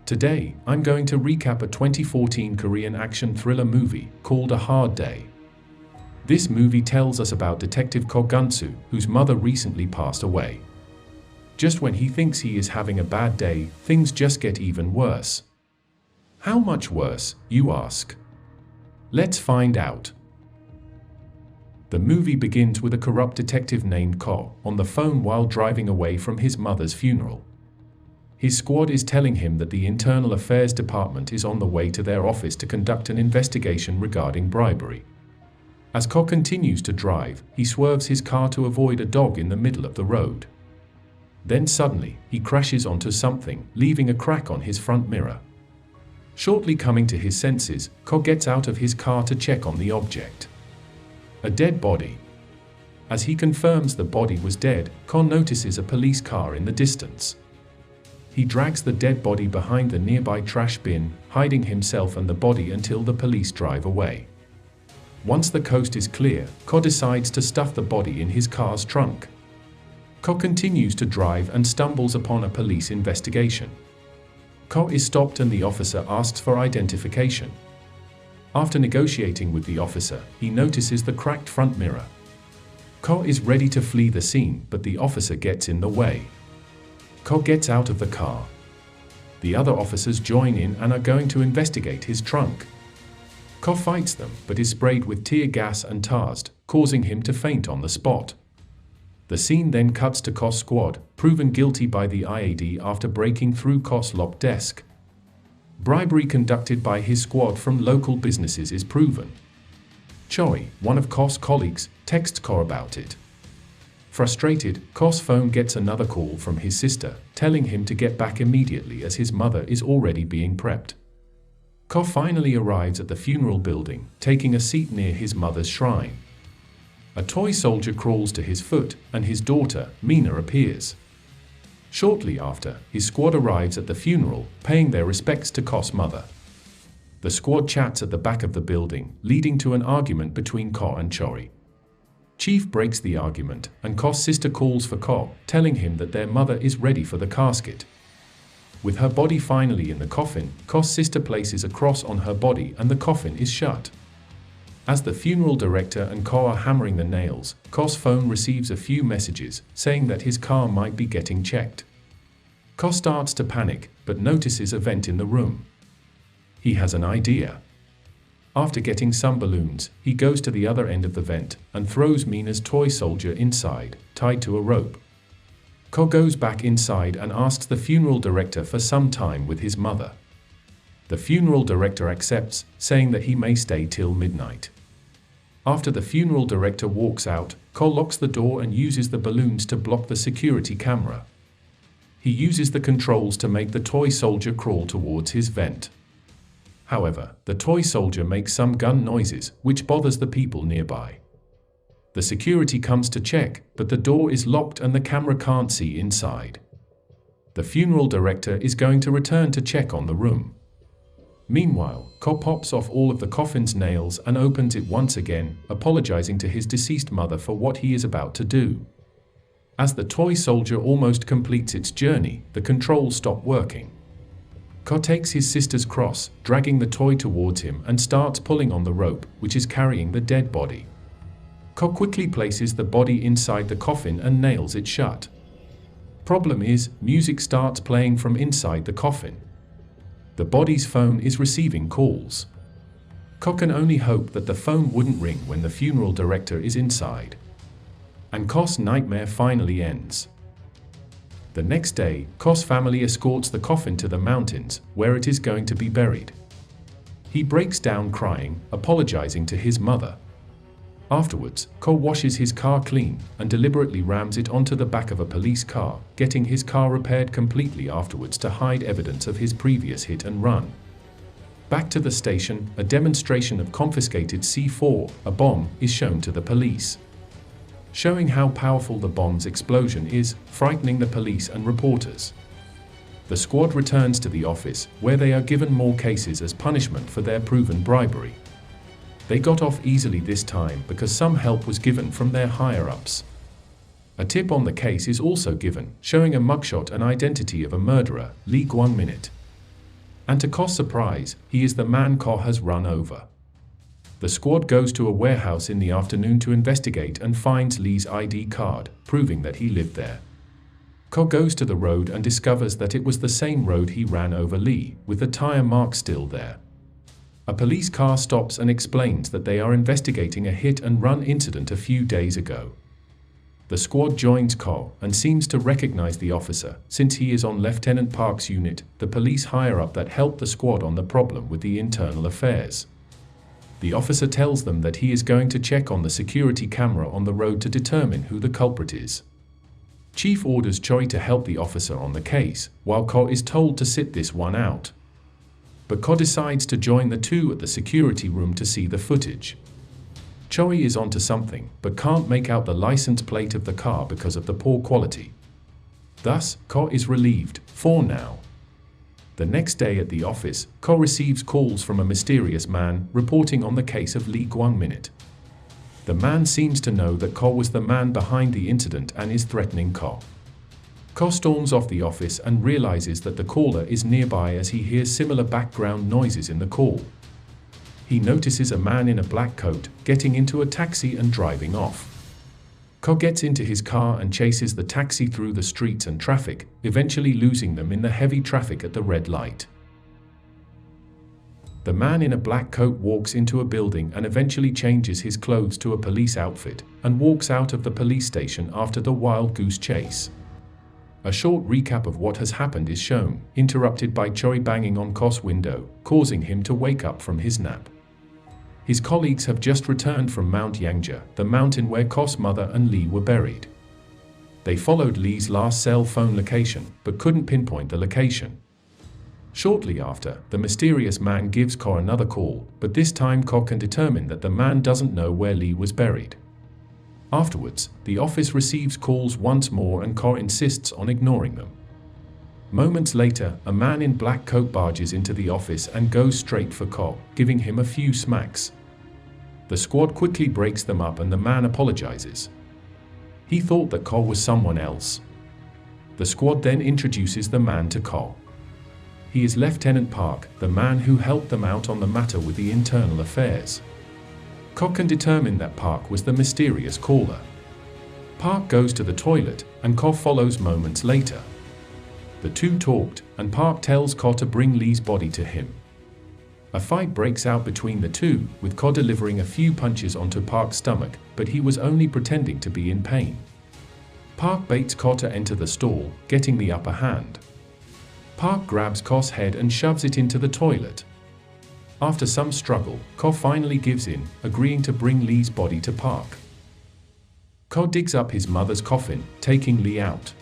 Today, I'm going to recap a 2014 Korean action thriller movie called A Hard Day. This movie tells us about Detective Ko Gun-soo, whose mother recently passed away. Just when he thinks he is having a bad day, things just get even worse. How much worse, you ask? Let's find out. The movie begins with a corrupt detective named Ko on the phone while driving away from his mother's funeral. His squad is telling him that the Internal Affairs Department is on the way to their office to conduct an investigation regarding bribery. As Ko continues to drive, he swerves his car to avoid a dog in the middle of the road. Then suddenly, he crashes onto something, leaving a crack on his front mirror. Shortly coming to his senses, Ko gets out of his car to check on the object. A dead body. As he confirms the body was dead, Ko notices a police car in the distance. He drags the dead body behind the nearby trash bin, hiding himself and the body until the police drive away. Once the coast is clear, Ko decides to stuff the body in his car's trunk. Ko continues to drive and stumbles upon a police investigation. Ko is stopped and the officer asks for identification. After negotiating with the officer, he notices the cracked front mirror. Ko is ready to flee the scene, but the officer gets in the way. Ko gets out of the car. The other officers join in and are going to investigate his trunk. Ko fights them, but is sprayed with tear gas and tarsed, causing him to faint on the spot. The scene then cuts to Ko's squad, proven guilty by the IAD after breaking through Ko's locked desk. Bribery conducted by his squad from local businesses is proven. Choi, one of Ko's colleagues, texts Ko about it. Frustrated, Ko's phone gets another call from his sister, telling him to get back immediately as his mother is already being prepped. Ko finally arrives at the funeral building, taking a seat near his mother's shrine. A toy soldier crawls to his foot, and his daughter, Mina, appears. Shortly after, his squad arrives at the funeral, paying their respects to Ko's mother. The squad chats at the back of the building, leading to an argument between Ko and Choi. Chief breaks the argument, and Ko's sister calls for Ko, telling him that their mother is ready for the casket. With her body finally in the coffin, Ko's sister places a cross on her body and the coffin is shut. As the funeral director and Ko are hammering the nails, Ko's phone receives a few messages, saying that his car might be getting checked. Ko starts to panic, but notices a vent in the room. He has an idea. After getting some balloons, he goes to the other end of the vent and throws Mina's toy soldier inside, tied to a rope. Ko goes back inside and asks the funeral director for some time with his mother. The funeral director accepts, saying that he may stay till midnight. After the funeral director walks out, Ko locks the door and uses the balloons to block the security camera. He uses the controls to make the toy soldier crawl towards his vent. However, the toy soldier makes some gun noises, which bothers the people nearby. The security comes to check, but the door is locked and the camera can't see inside. The funeral director is going to return to check on the room. Meanwhile, Ko pops off all of the coffin's nails and opens it once again, apologizing to his deceased mother for what he is about to do. As the toy soldier almost completes its journey, the controls stop working. Ko takes his sister's cross, dragging the toy towards him and starts pulling on the rope, which is carrying the dead body. Ko quickly places the body inside the coffin and nails it shut. Problem is, music starts playing from inside the coffin. The body's phone is receiving calls. Ko can only hope that the phone wouldn't ring when the funeral director is inside. And Ko's nightmare finally ends. The next day, Ko's family escorts the coffin to the mountains, where it is going to be buried. He breaks down crying, apologizing to his mother. Afterwards, Ko washes his car clean and deliberately rams it onto the back of a police car, getting his car repaired completely afterwards to hide evidence of his previous hit and run. Back to the station, a demonstration of confiscated C4, a bomb, is shown to the police. Showing how powerful the bomb's explosion is, frightening the police and reporters. The squad returns to the office, where they are given more cases as punishment for their proven bribery. They got off easily this time because some help was given from their higher-ups. A tip on the case is also given, showing a mugshot and identity of a murderer, leak 1 minute. And to Ko's surprise, he is the man Ko has run over. The squad goes to a warehouse in the afternoon to investigate and finds Lee's ID card, proving that he lived there. Ko goes to the road and discovers that it was the same road he ran over Lee, with the tire mark still there. A police car stops and explains that they are investigating a hit-and-run incident a few days ago. The squad joins Ko and seems to recognize the officer, since he is on Lieutenant Park's unit, the police higher-up that helped the squad on the problem with the internal affairs. The officer tells them that he is going to check on the security camera on the road to determine who the culprit is. Chief orders Choi to help the officer on the case, while Ko is told to sit this one out. But Ko decides to join the two at the security room to see the footage. Choi is onto something, but can't make out the license plate of the car because of the poor quality. Thus, Ko is relieved, for now. The next day at the office, Ko receives calls from a mysterious man reporting on the case of Lee Kwang-min. The man seems to know that Ko was the man behind the incident and is threatening Ko. Ko storms off the office and realizes that the caller is nearby as he hears similar background noises in the call. He notices a man in a black coat getting into a taxi and driving off. Ko gets into his car and chases the taxi through the streets and traffic, eventually losing them in the heavy traffic at the red light. The man in a black coat walks into a building and eventually changes his clothes to a police outfit and walks out of the police station after the wild goose chase. A short recap of what has happened is shown, interrupted by Choi banging on Ko's window, causing him to wake up from his nap. His colleagues have just returned from Mount Yangja, the mountain where Ko's mother and Lee were buried. They followed Lee's last cell phone location, but couldn't pinpoint the location. Shortly after, the mysterious man gives Ko another call, but this time Ko can determine that the man doesn't know where Lee was buried. Afterwards, the office receives calls once more and Ko insists on ignoring them. Moments later, a man in black coat barges into the office and goes straight for Ko, giving him a few smacks. The squad quickly breaks them up and the man apologizes. He thought that Ko was someone else. The squad then introduces the man to Ko. He is Lieutenant Park, the man who helped them out on the matter with the internal affairs. Ko can determine that Park was the mysterious caller. Park goes to the toilet, and Ko follows moments later. The two talked, and Park tells Ko to bring Lee's body to him. A fight breaks out between the two, with Ko delivering a few punches onto Park's stomach, but he was only pretending to be in pain. Park baits Ko to enter the stall, getting the upper hand. Park grabs Ko's head and shoves it into the toilet. After some struggle, Ko finally gives in, agreeing to bring Lee's body to Park. Ko digs up his mother's coffin, taking Lee out.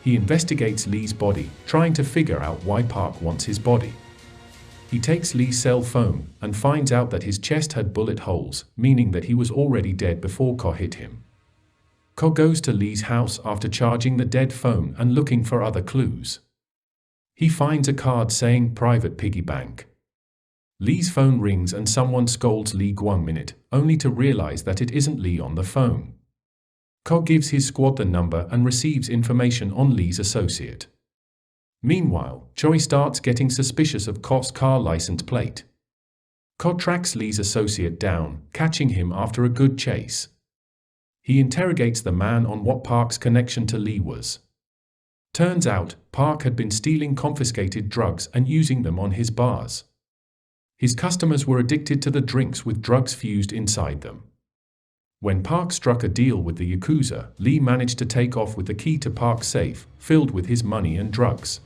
He investigates Lee's body, trying to figure out why Park wants his body. He takes Lee's cell phone and finds out that his chest had bullet holes, meaning that he was already dead before Ko hit him. Ko goes to Lee's house after charging the dead phone and looking for other clues. He finds a card saying Private Piggy Bank. Lee's phone rings and someone scolds Lee Kwang-min, only to realize that it isn't Lee on the phone. Ko gives his squad the number and receives information on Lee's associate. Meanwhile, Choi starts getting suspicious of Ko's car license plate. Ko tracks Lee's associate down, catching him after a good chase. He interrogates the man on what Park's connection to Lee was. Turns out, Park had been stealing confiscated drugs and using them on his bars. His customers were addicted to the drinks with drugs fused inside them. When Park struck a deal with the Yakuza, Lee managed to take off with the key to Park's safe, filled with his money and drugs.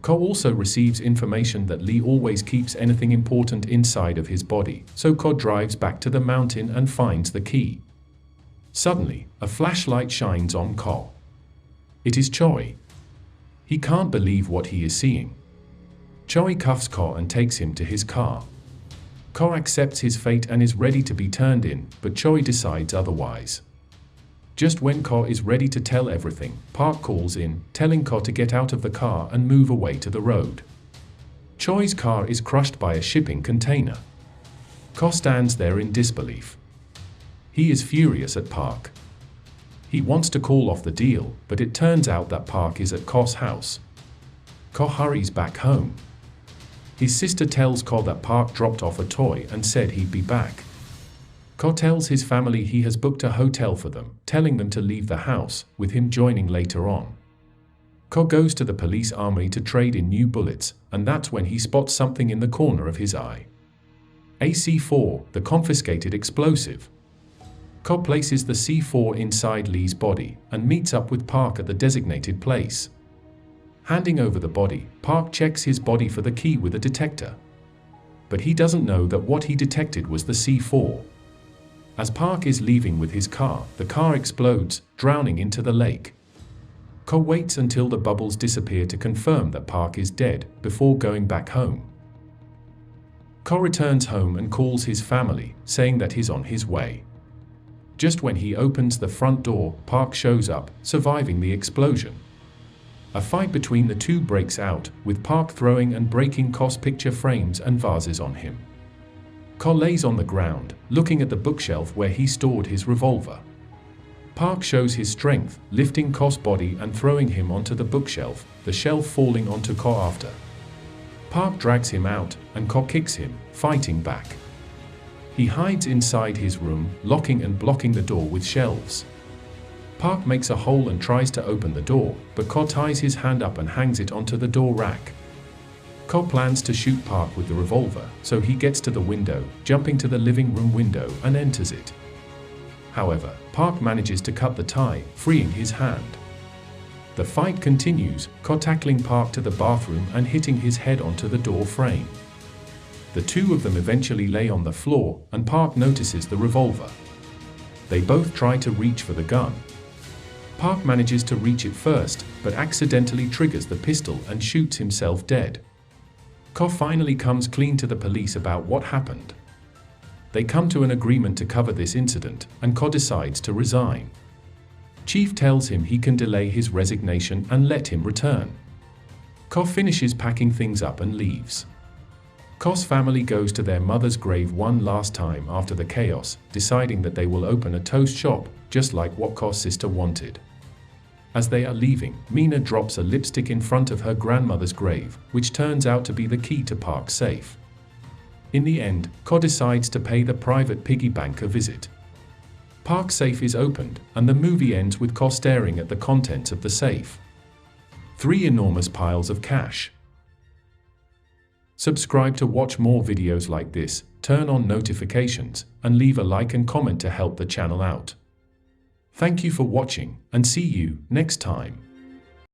Ko also receives information that Lee always keeps anything important inside of his body, so Ko drives back to the mountain and finds the key. Suddenly, a flashlight shines on Ko. It is Choi. He can't believe what he is seeing. Choi cuffs Ko and takes him to his car. Ko accepts his fate and is ready to be turned in, but Choi decides otherwise. Just when Ko is ready to tell everything, Park calls in, telling Ko to get out of the car and move away to the road. Choi's car is crushed by a shipping container. Ko stands there in disbelief. He is furious at Park. He wants to call off the deal, but it turns out that Park is at Ko's house. Ko hurries back home. His sister tells Ko that Park dropped off a toy and said he'd be back. Ko tells his family he has booked a hotel for them, telling them to leave the house, with him joining later on. Ko goes to the police armory to trade in new bullets, and that's when he spots something in the corner of his eye. A C4, the confiscated explosive. Ko places the C4 inside Lee's body and meets up with Park at the designated place. Handing over the body, Park checks his body for the key with a detector. But he doesn't know that what he detected was the C4. As Park is leaving with his car, the car explodes, drowning into the lake. Ko waits until the bubbles disappear to confirm that Park is dead before going back home. Ko returns home and calls his family, saying that he's on his way. Just when he opens the front door, Park shows up, surviving the explosion. A fight between the two breaks out, with Park throwing and breaking Ko's picture frames and vases on him. Ko lays on the ground, looking at the bookshelf where he stored his revolver. Park shows his strength, lifting Ko's body and throwing him onto the bookshelf, the shelf falling onto Ko after. Park drags him out, and Ko kicks him, fighting back. He hides inside his room, locking and blocking the door with shelves. Park makes a hole and tries to open the door, but Ko ties his hand up and hangs it onto the door rack. Ko plans to shoot Park with the revolver, so he gets to the window, jumping to the living room window and enters it. However, Park manages to cut the tie, freeing his hand. The fight continues, Ko tackling Park to the bathroom and hitting his head onto the door frame. The two of them eventually lay on the floor, and Park notices the revolver. They both try to reach for the gun. Park manages to reach it first, but accidentally triggers the pistol and shoots himself dead. Ko finally comes clean to the police about what happened. They come to an agreement to cover this incident, and Ko decides to resign. Chief tells him he can delay his resignation and let him return. Ko finishes packing things up and leaves. Ko's family goes to their mother's grave one last time after the chaos, deciding that they will open a toast shop, just like what Ko's sister wanted. As they are leaving, Mina drops a lipstick in front of her grandmother's grave, which turns out to be the key to Park's safe. In the end, Ko decides to pay the private piggy bank a visit. Park's safe is opened, and the movie ends with Ko staring at the contents of the safe. 3 enormous piles of cash. Subscribe to watch more videos like this, turn on notifications, and leave a like and comment to help the channel out. Thank you for watching, and see you next time.